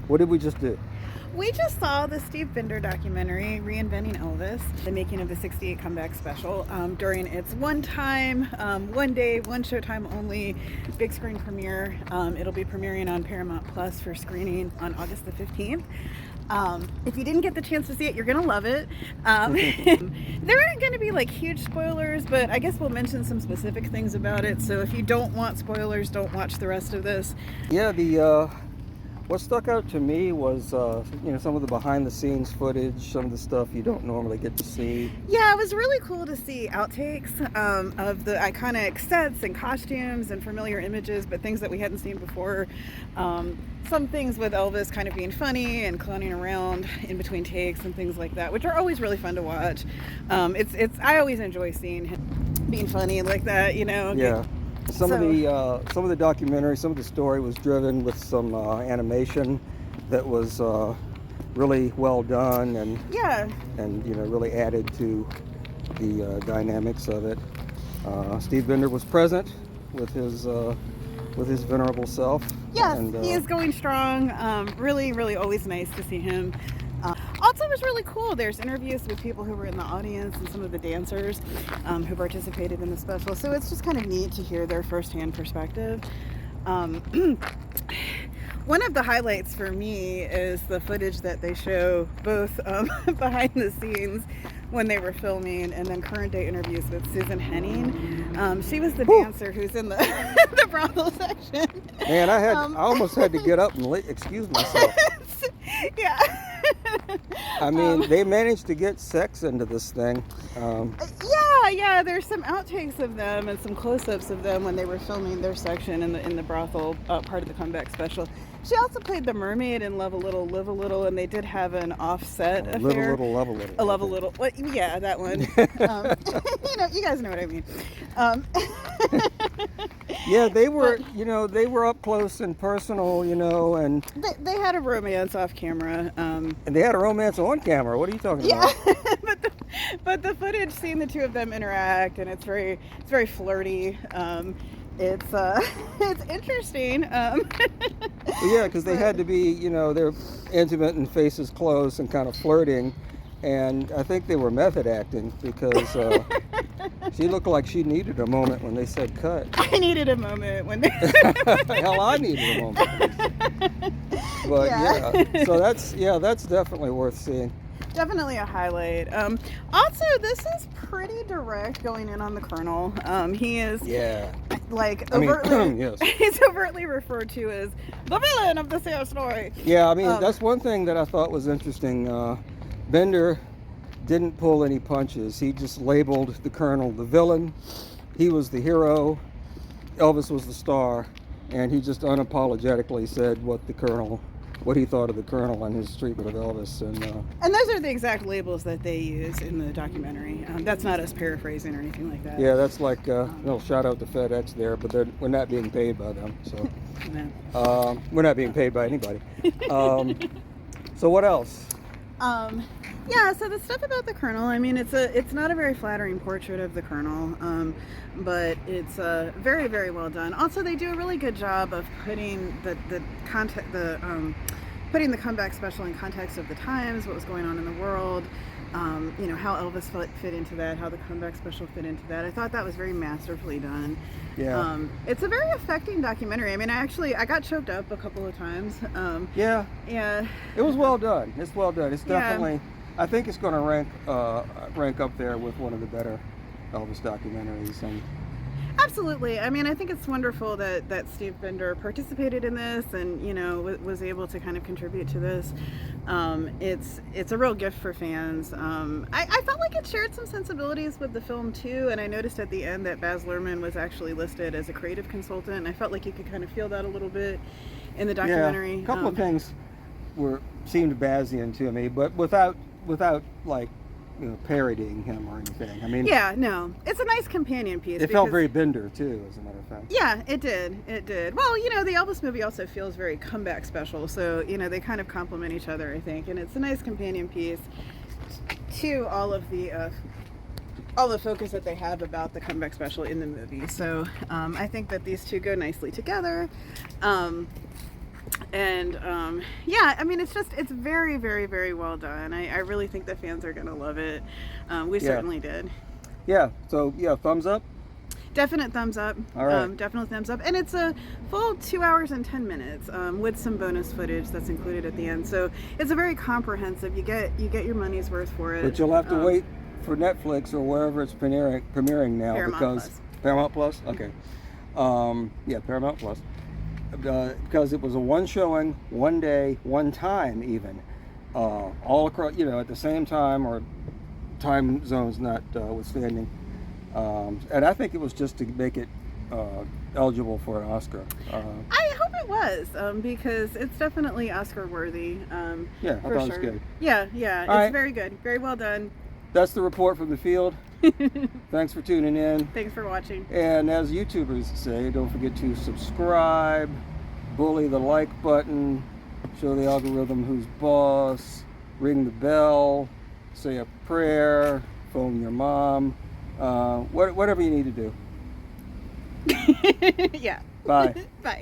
What did we just do? We just saw the Steve Binder documentary, Reinventing Elvis, the making of the 68 comeback special, during its one-time, one-day, one showtime only big screen premiere. It'll be premiering on Paramount Plus for screening on August the 15th. If you didn't get the chance to see it, you're going to love it. There aren't going to be like huge spoilers, but I guess we'll mention some specific things about it. So if you don't want spoilers, don't watch the rest of this. Yeah, what stuck out to me was, some of the behind-the-scenes footage, some of the stuff you don't normally get to see. Yeah, it was really cool to see outtakes of the iconic sets and costumes and familiar images, but things that we hadn't seen before. Some things with Elvis kind of being funny and clowning around in between takes and things like that, which are always really fun to watch. I always enjoy seeing him being funny like that, Yeah. Some of the documentary, some of the story was driven with some animation that was really well done and really added to the dynamics of it. Steve Binder was present with his venerable self. Yes, he is going strong. Really, really always nice to see him. Also, it was really cool. There's interviews with people who were in the audience and some of the dancers who participated in the special. So it's just kind of neat to hear their firsthand perspective. One of the highlights for me is the footage that they show both behind the scenes when they were filming and then current day interviews with Susan Henning. She was the dancer who's in the, the brothel section. Man, I almost had to get up and excuse myself. Yeah. I mean, they managed to get sex into this thing. Yeah, there's some outtakes of them and some close-ups of them when they were filming their section in the brothel part of the comeback special. She also played the mermaid in Love a Little, Live a Little, and they did have an offset affair. Live a Little, Love a Little. Love a Little. Well, yeah, that one. You guys know what I mean. Yeah, they were, they were up close and personal, and they had a romance off camera. And they had a romance on camera. What are you talking about? but the footage, seeing the two of them interact, and it's very flirty. It's interesting. Yeah, because they had to be, they're intimate and faces close and kind of flirting, and I think they were method acting because she looked like she needed a moment when they said cut. I needed a moment when they. Hell, I needed a moment. But so that's definitely worth seeing. Definitely a highlight. Also, this is pretty direct going in on the Colonel. He is overtly, yes. He's overtly referred to as the villain of this here story. Yeah, I mean, that's one thing that I thought was interesting. Bender didn't pull any punches. He just labeled the Colonel the villain. He was the hero. Elvis was the star, and he just unapologetically said what he thought of the Colonel and his treatment of Elvis. And those are the exact labels that they use in the documentary. That's not us paraphrasing or anything like that. Yeah, that's like, shout out to FedEx there, but we're not being paid by them. So we're not being paid by anybody. So what else? So the stuff about the Colonel, I mean, it's not a very flattering portrait of the Colonel, but it's very, very well done. Also, they do a really good job of putting putting the comeback special in context of the times, what was going on in the world, how Elvis fit into that, how the comeback special fit into that. I thought that was very masterfully done. Yeah. It's a very affecting documentary. I mean, I got choked up a couple of times. Yeah. It was well done. It's well done. It's definitely. Yeah. I think it's going to rank up there with one of the better Elvis documentaries. And absolutely. I mean, I think it's wonderful that Steve Binder participated in this and was able to kind of contribute to this. It's a real gift for fans. I felt like it shared some sensibilities with the film too, and I noticed at the end that Baz Luhrmann was actually listed as a creative consultant, and I felt like you could kind of feel that a little bit in the documentary. Yeah, a couple of things seemed Bazian to me, but without like parodying him or anything. I mean, yeah, no, it's a nice companion piece. It felt very Binder too, as a matter of fact. Yeah, it did. Well, the Elvis movie also feels very comeback special, so they kind of complement each other, I think, and it's a nice companion piece to all of the focus that they have about the comeback special in the movie. So I think that these two go nicely together. And yeah, I mean, it's very, very, very well done. I really think the fans are gonna love it. We certainly did. Yeah. So yeah, thumbs up. Definite thumbs up. All right. Definitely thumbs up. And it's a full 2 hours and 10 minutes with some bonus footage that's included at the end. So it's a very comprehensive. You get your money's worth for it. But you'll have to wait for Netflix or wherever it's premiering now. Paramount Plus. Okay. Yeah, Paramount Plus. Because it was a one showing, one day, one time, even all across, at the same time, or time zones not withstanding. And I think it was just to make it eligible for an Oscar. I hope it was, because it's definitely Oscar worthy. Yeah, I thought it was good. Yeah, it's very good, very well done. That's the report from the field. Thanks for tuning in. Thanks for watching. And as YouTubers say, don't forget to subscribe, bully the like button, show the algorithm who's boss, ring the bell, say a prayer, phone your mom, whatever you need to do. Yeah. Bye. Bye.